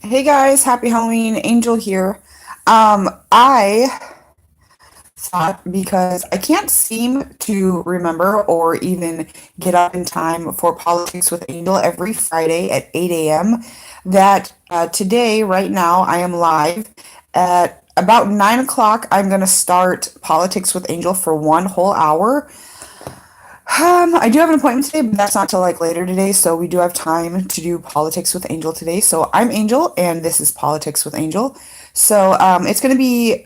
Hey guys, happy Halloween. Angel here. I thought because I can't seem to remember or even get up in time for Politics with Angel every Friday at 8 a.m. that today, right now, I am live at about 9 o'clock. I'm going to start Politics with Angel for one whole hour. I do have an appointment today, but that's not till like later today, so we do have time to do Politics with Angel today. So I'm Angel, and this is Politics with Angel. So it's gonna be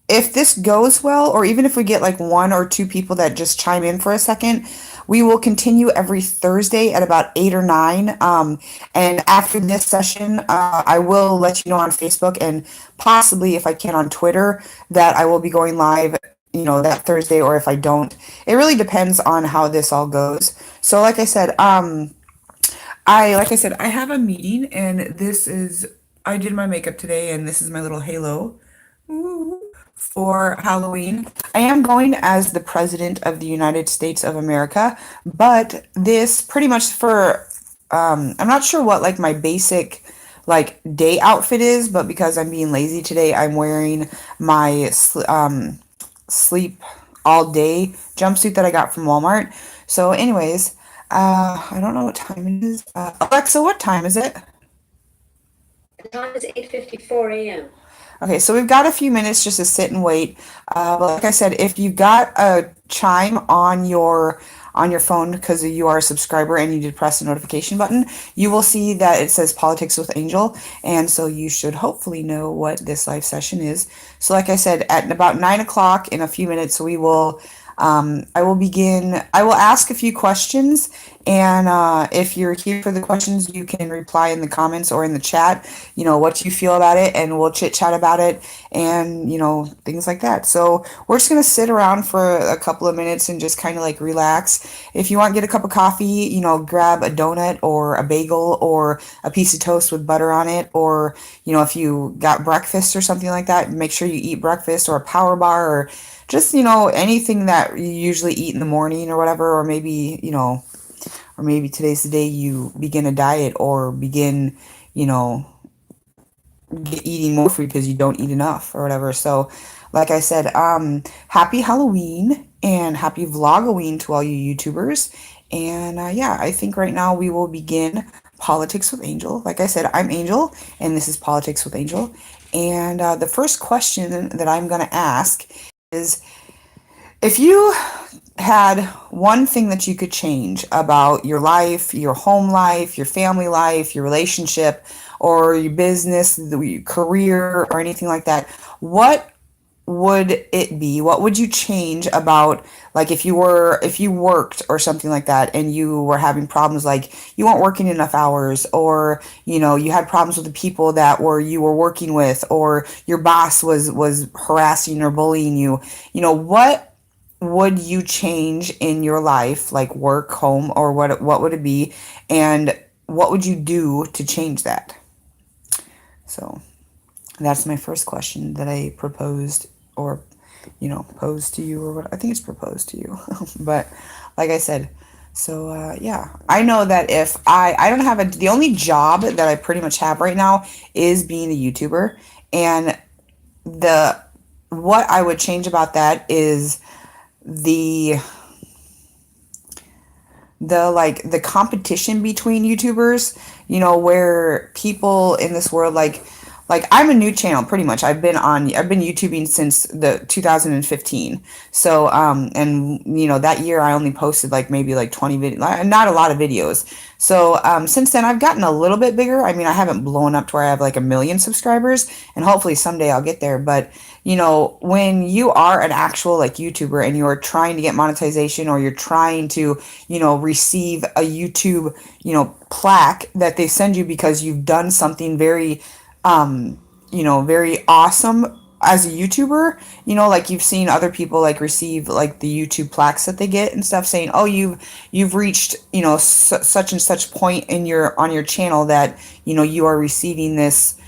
if this goes well, or even if we get like one or two people that just chime in for a second, we will continue every Thursday at about 8 or 9. And after this session, I will let you know on Facebook and possibly, if I can, on Twitter that I will be going live, that Thursday, or if I don't, it really depends on how this all goes. So, like I said, I have a meeting, and I did my makeup today, and this is my little halo for Halloween. I am going as the President of the United States of America, but this pretty much I'm not sure what like my basic like day outfit is, but because I'm being lazy today, I'm wearing my sleep all day jumpsuit that I got from Walmart. So, anyways, I don't know what time it is. Alexa, what time is it? The time is 8:54 a.m. Okay, so we've got a few minutes just to sit and wait. But like I said, if you've got a chime on your phone because you are a subscriber and you did press the notification button, you will see that it says Politics with Angel, and so you should hopefully know what this live session is. So, like I said, at about 9 o'clock in a few minutes, we will. I will begin. I will ask a few questions, and if you're here for the questions, you can reply in the comments or in the chat, what you feel about it, and we'll chit chat about it, and, things like that. So we're just going to sit around for a couple of minutes and just kind of like relax. If you want, get a cup of coffee, grab a donut or a bagel or a piece of toast with butter on it, or, if you got breakfast or something like that, make sure you eat breakfast or a power bar or just, anything that you usually eat in the morning or whatever, or maybe today's the day you begin a diet or begin, you know, eating more food because you don't eat enough or whatever. So, like I said, happy Halloween and happy Vlogoween to all you YouTubers. And yeah, I think right now we will begin Politics with Angel. Like I said, I'm Angel, and this is Politics with Angel. And the first question that I'm going to ask is, if you had one thing that you could change about your life, your home life, your family life, your relationship, or your business, your career, or anything like that, what would it be? What would you change about, like, if you worked or something like that and you were having problems, like you weren't working enough hours, or you had problems with the people that were you were working with, or your boss was harassing or bullying you, what would you change in your life, like work, home, or what would it be, and what would you do to change that? So that's my first question that I proposed, or posed to you, or what I think it's proposed to you. But like I said, so yeah, I know that if I don't have the only job that I pretty much have right now is being a YouTuber, and the what I would change about that is the the competition between YouTubers, where people in this world, like I'm a new channel pretty much. I've been YouTubing since the 2015. So and that year I only posted like maybe like 20 videos, not a lot of videos. So since then I've gotten a little bit bigger. I mean, I haven't blown up to where I have like a million subscribers, and hopefully someday I'll get there. But when you are an actual like YouTuber and you're trying to get monetization, or you're trying to, receive a YouTube, plaque that they send you because you've done something very, very awesome as a YouTuber, like you've seen other people like receive like the YouTube plaques that they get and stuff, saying, "Oh, you've reached, such and such point in your on your channel that, you are receiving this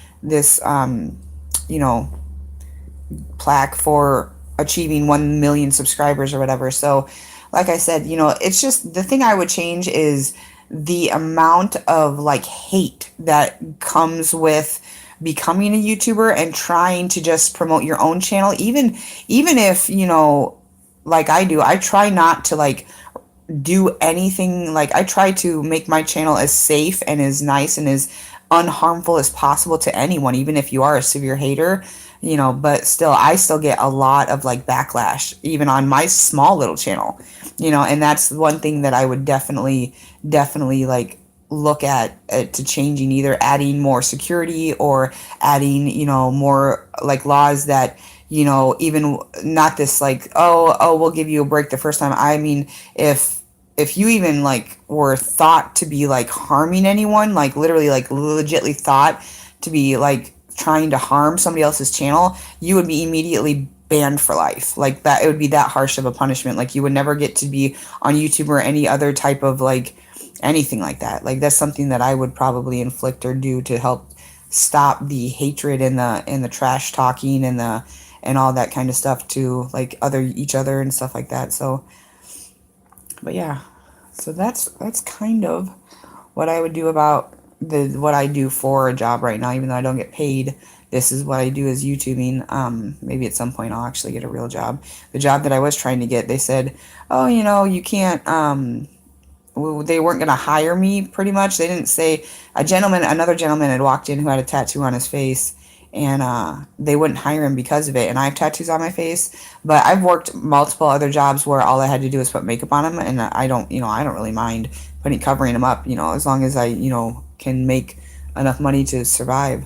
you know, plaque for achieving 1 million subscribers or whatever." So, like I said, it's just the thing I would change is the amount of like hate that comes with becoming a YouTuber and trying to just promote your own channel, even if, like I do, I try not to like do anything. Like I try to make my channel as safe and as nice and as unharmful as possible to anyone, even if you are a severe hater, but still I still get a lot of like backlash even on my small little channel, and that's one thing that I would definitely like look at to changing, either adding more security or adding, more like laws that, even not this like, oh, we'll give you a break the first time. I mean, if you even like were thought to be like harming anyone, like literally like legitly thought to be like trying to harm somebody else's channel, you would be immediately banned for life. Like that, it would be that harsh of a punishment. Like you would never get to be on YouTube or any other type of like anything like that. Like that's something that I would probably inflict or do to help stop the hatred and the trash talking and all that kind of stuff to like each other and stuff like that. So but yeah, so that's kind of what I would do about what I do for a job right now. Even though I don't get paid, this is what I do as YouTubing. Maybe at some point I'll actually get a real job. The job that I was trying to get, they said, oh, you can't. They weren't going to hire me. Pretty much, they didn't say. Another gentleman had walked in who had a tattoo on his face, and they wouldn't hire him because of it. And I have tattoos on my face, but I've worked multiple other jobs where all I had to do was put makeup on them, and I don't really mind covering them up, as long as I, can make enough money to survive.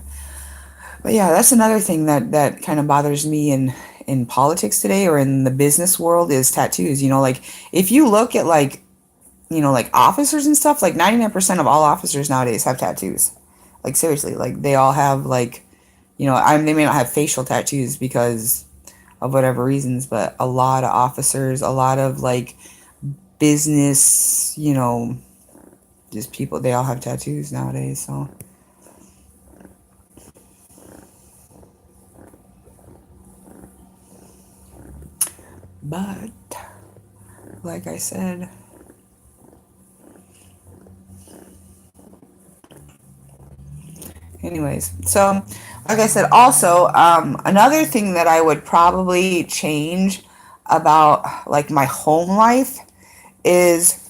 But yeah, that's another thing that kind of bothers me in politics today, or in the business world, is tattoos. Like if you look at like, like officers and stuff, like 99% of all officers nowadays have tattoos. Like seriously, like they all have like, they may not have facial tattoos because of whatever reasons, but a lot of officers, a lot of like business, just people, they all have tattoos nowadays. So, but like I said, anyways, so like I said, also, another thing that I would probably change about like my home life is,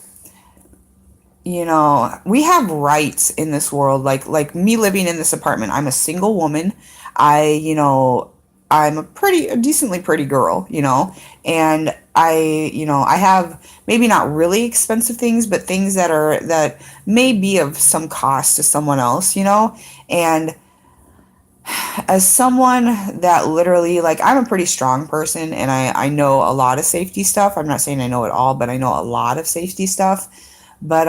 we have rights in this world. Like me living in this apartment, I'm a single woman. I'm a decently pretty girl, and I have maybe not really expensive things, but things that may be of some cost to someone else, and as someone that literally, like, I'm a pretty strong person, and I know a lot of safety stuff. I'm not saying I know it all, but I know a lot of safety stuff. But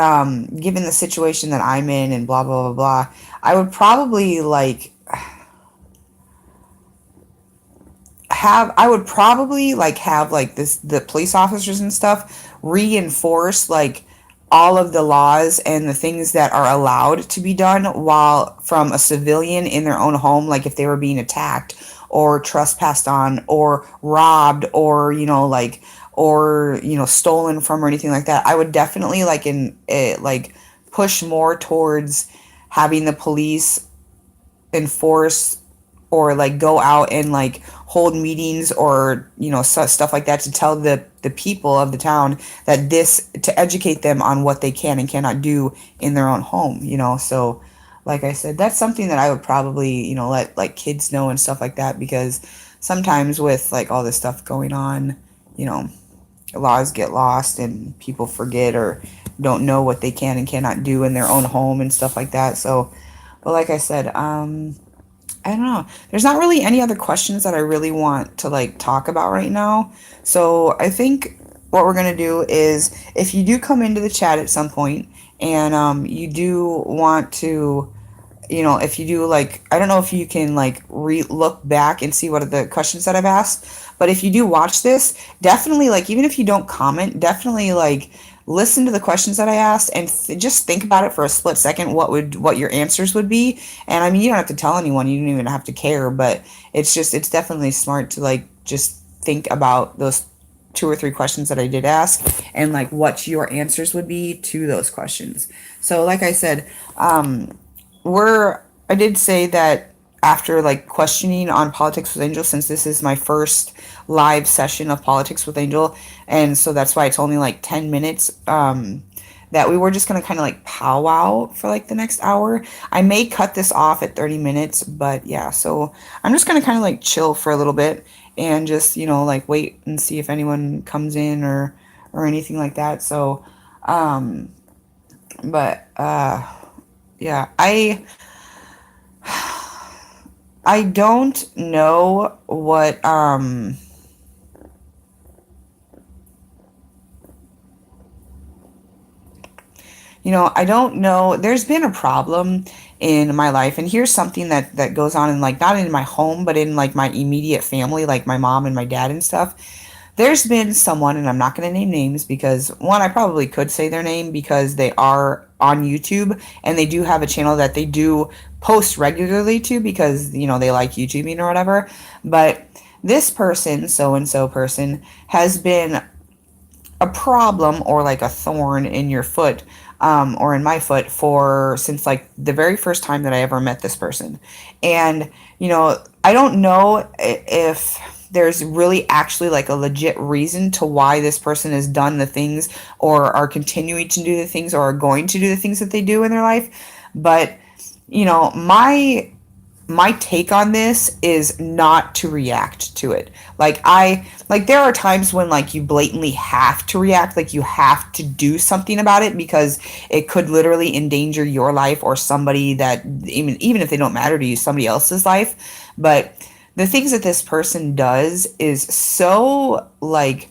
given the situation that I'm in and blah blah blah blah, I would probably like have like the police officers and stuff reinforce like all of the laws and the things that are allowed to be done while from a civilian in their own home, like if they were being attacked or trespassed on or robbed or like or stolen from or anything like that. I would definitely like push more towards having the police enforce or like go out and like hold meetings or stuff like that to tell the people of the town that to educate them on what they can and cannot do in their own home. So like I said, that's something that I would probably let like kids know and stuff like that, because sometimes with like all this stuff going on, laws get lost and people forget or don't know what they can and cannot do in their own home and stuff like that. So but like I said, I don't know. There's not really any other questions that I really want to like talk about right now. So I think what we're gonna do is, if you do come into the chat at some point and you do want to, if you do like, I don't know if you can like look back and see what are the questions that I've asked, but if you do watch this, definitely like, even if you don't comment, definitely like listen to the questions that I asked and just think about it for a split second, what your answers would be. And I mean, you don't have to tell anyone, you don't even have to care, but it's definitely smart to like just think about those two or three questions that I did ask, and like what your answers would be to those questions. So, like I said, I did say that after like questioning on Politics with Angel, since this is my first live session of Politics with Angel, and so that's why it's only like 10 minutes. That we were just gonna kind of like powwow for like the next hour. I may cut this off at 30 minutes, but yeah, so I'm just gonna kind of like chill for a little bit and just, like wait and see if anyone comes in or anything like that. So, um, but yeah, I don't know what I don't know. There's been a problem in my life, and here's something that goes on in like not in my home, but in like my immediate family, like my mom and my dad and stuff. There's been someone, and I'm not going to name names because one, I probably could say their name because they are on YouTube and they do have a channel that they do post regularly to because, they like YouTubing or whatever. But this person, so and so person, has been a problem or like a thorn in your foot, or in my foot for since like the very first time that I ever met this person. And, I don't know if there's really actually like a legit reason to why this person has done the things or are continuing to do the things or are going to do the things that they do in their life. But, my take on this is not to react to it. Like there are times when like you blatantly have to react, like you have to do something about it because it could literally endanger your life or somebody that even if they don't matter to you, somebody else's life. But the things that this person does is so like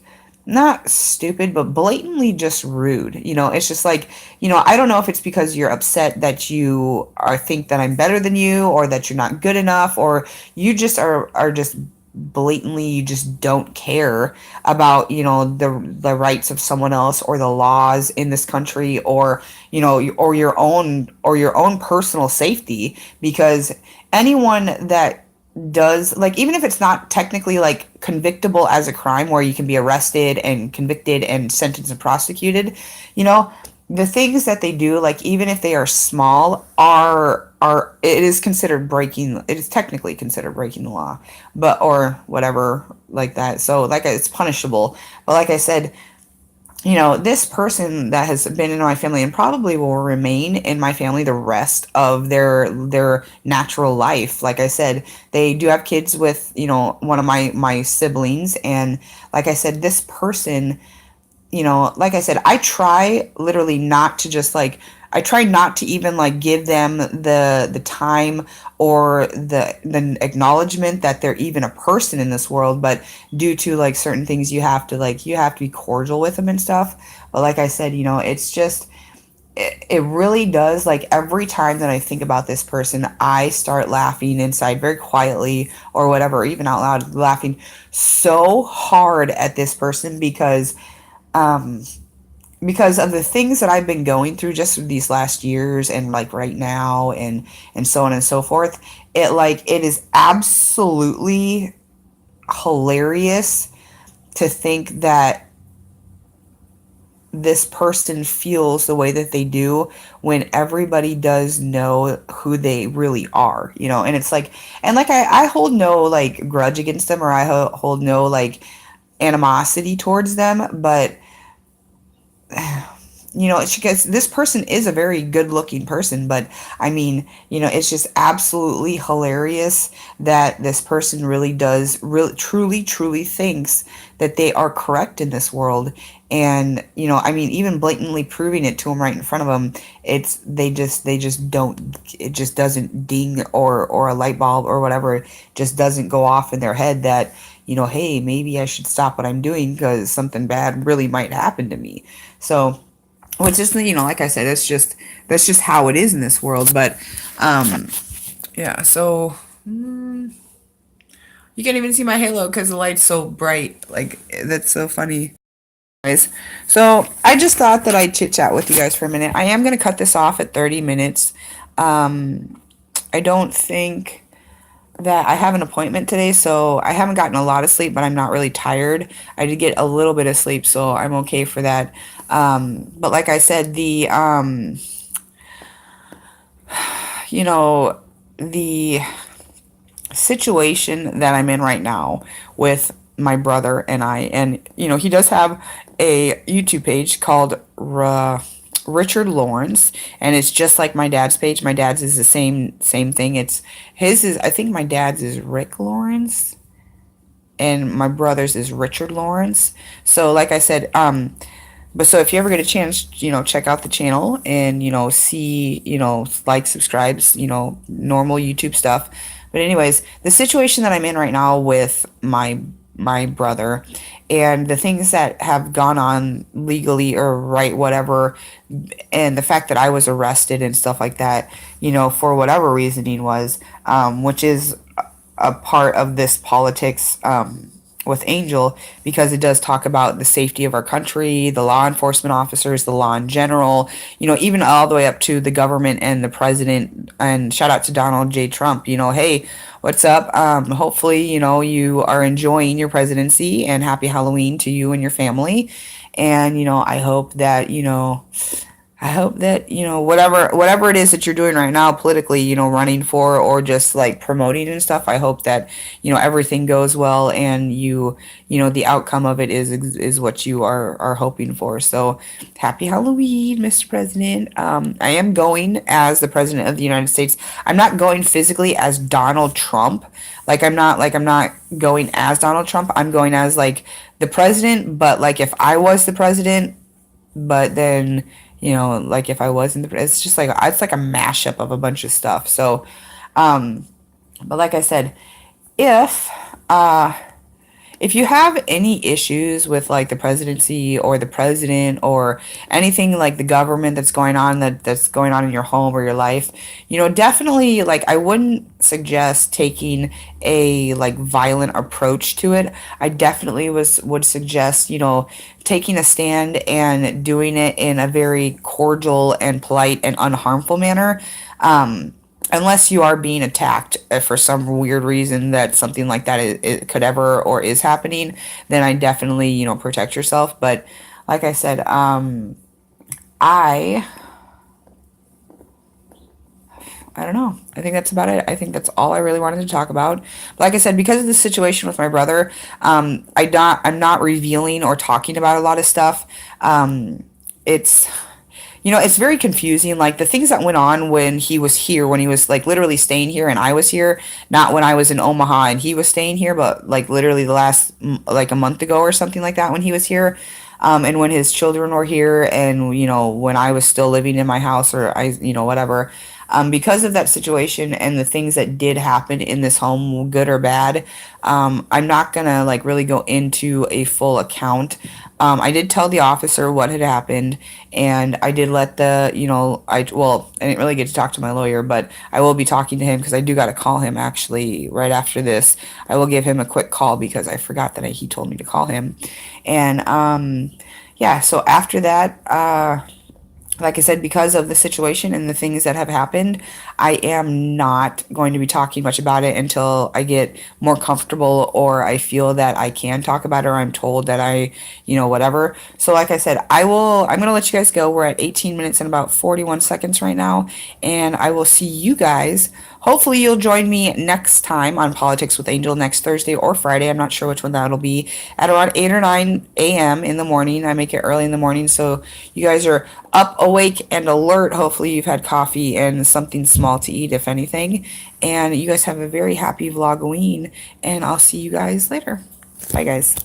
not stupid, but blatantly just rude. It's just like, I don't know if it's because you're upset that you are think that I'm better than you or that you're not good enough or you just are just blatantly you just don't care about, the rights of someone else or the laws in this country or, or your own personal safety because anyone that does like even if it's not technically like convictable as a crime where you can be arrested and convicted and sentenced and prosecuted, the things that they do like even if they are small are it is technically considered breaking the law, but or whatever like that, so like it's punishable. But like I said, this person that has been in my family and probably will remain in my family the rest of their natural life. Like I said, they do have kids with, one of my siblings, and like I said, this person, like I said, I try literally not to just like I try not to even like give them the time or the acknowledgement that they're even a person in this world, but due to like certain things you have to be cordial with them and stuff. But like I said, it's just it really does like every time that I think about this person, I start laughing inside very quietly or whatever, or even out loud laughing so hard at this person um because of the things that I've been going through just these last years and like right now and so on and so forth. It is absolutely hilarious to think that this person feels the way that they do when everybody does know who they really are, and it's like and like I hold no like grudge against them or hold no like animosity towards them, but it's because this person is a very good looking person, but I mean, it's just absolutely hilarious that this person really does really truly thinks that they are correct in this world. And, I mean, even blatantly proving it to them right in front of them, they just don't, it just doesn't ding or a light bulb or whatever, it just doesn't go off in their head that, hey, maybe I should stop what I'm doing because something bad really might happen to me. So, which is, like I said, that's just how it is in this world. But, yeah. So you can't even see my halo because the light's so bright. Like that's so funny. Guys, so I just thought that I'd chit chat with you guys for a minute. I am gonna cut this off at 30 minutes. I don't think. that I have an appointment today, so I haven't gotten a lot of sleep, but I'm not really tired. I did get a little bit of sleep, so I'm okay for that. But like I said, you know, the situation that I'm in right now with my brother and I, and he does have a YouTube page called Richard Lawrence, and it's just like my dad's page. My dad's is the same thing. It's his is I think my dad's is Rick Lawrence, and my brother's is Richard Lawrence. So like I said, but so if you ever get a chance, check out the channel and, see, like, subscribes, normal YouTube stuff. But anyways, the situation that I'm in right now with my brother and the things that have gone on legally or right, whatever, and the fact that I was arrested and stuff like that, for whatever reasoning was, which is a part of this politics, with Angel, because it does talk about the safety of our country, the law enforcement officers, the law in general, even all the way up to the government and the president. And shout out to Donald J. Trump, hey, what's up? Hopefully, you are enjoying your presidency, and happy Halloween to you and your family. And, I hope that, whatever it is that you're doing right now politically, running for or just like promoting and stuff, I hope that, everything goes well, and the outcome of it is what you are hoping for. So happy Halloween, Mr. President. I am going as the President of the United States. I'm not going physically as Donald Trump. I'm not going as Donald Trump. I'm going as like the president, but like if I was the president, but then like if I wasn't it's just like it's like a mashup of a bunch of stuff. So but like I said, if uh if you have any issues with like the presidency or the president or anything like the government that's going on in your home or your life, definitely, like, I wouldn't suggest taking a like violent approach to it. I definitely would suggest, taking a stand and doing it in a very cordial and polite and unharmful manner. Unless you are being attacked, for some weird reason that something like that it could ever or is happening, then I definitely, protect yourself. But like I said, I I don't know. I think that's about it. I think that's all I really wanted to talk about. But like I said, because of the situation with my brother, I'm not revealing or talking about a lot of stuff. It's it's very confusing. Like the things that went on when he was here, when he was like literally staying here and I was here, not when I was in Omaha and he was staying here, but like literally the last like a month ago or something like that when he was here. And when his children were here, and when I was still living in my house, or whatever. Because of that situation and the things that did happen in this home, good or bad, I'm not gonna like really go into a full account. I did tell the officer what had happened, and I did let I didn't really get to talk to my lawyer, but I will be talking to him because I do got to call him actually right after this. I will give him a quick call because I forgot that he told me to call him, and yeah. So after that, like I said, because of the situation and the things that have happened, I am not going to be talking much about it until I get more comfortable, or I feel that I can talk about it, or I'm told that whatever. So like I said, I'm going to let you guys go. We're at 18 minutes and about 41 seconds right now, and I will see you guys. Hopefully you'll join me next time on Politics with Angel next Thursday or Friday. I'm not sure which one that'll be, at around 8 or 9 a.m. in the morning. I make it early in the morning, so you guys are up, awake, and alert. Hopefully you've had coffee and something small to eat, if anything. And you guys have a very happy Vlogoween, and I'll see you guys later. Bye, guys.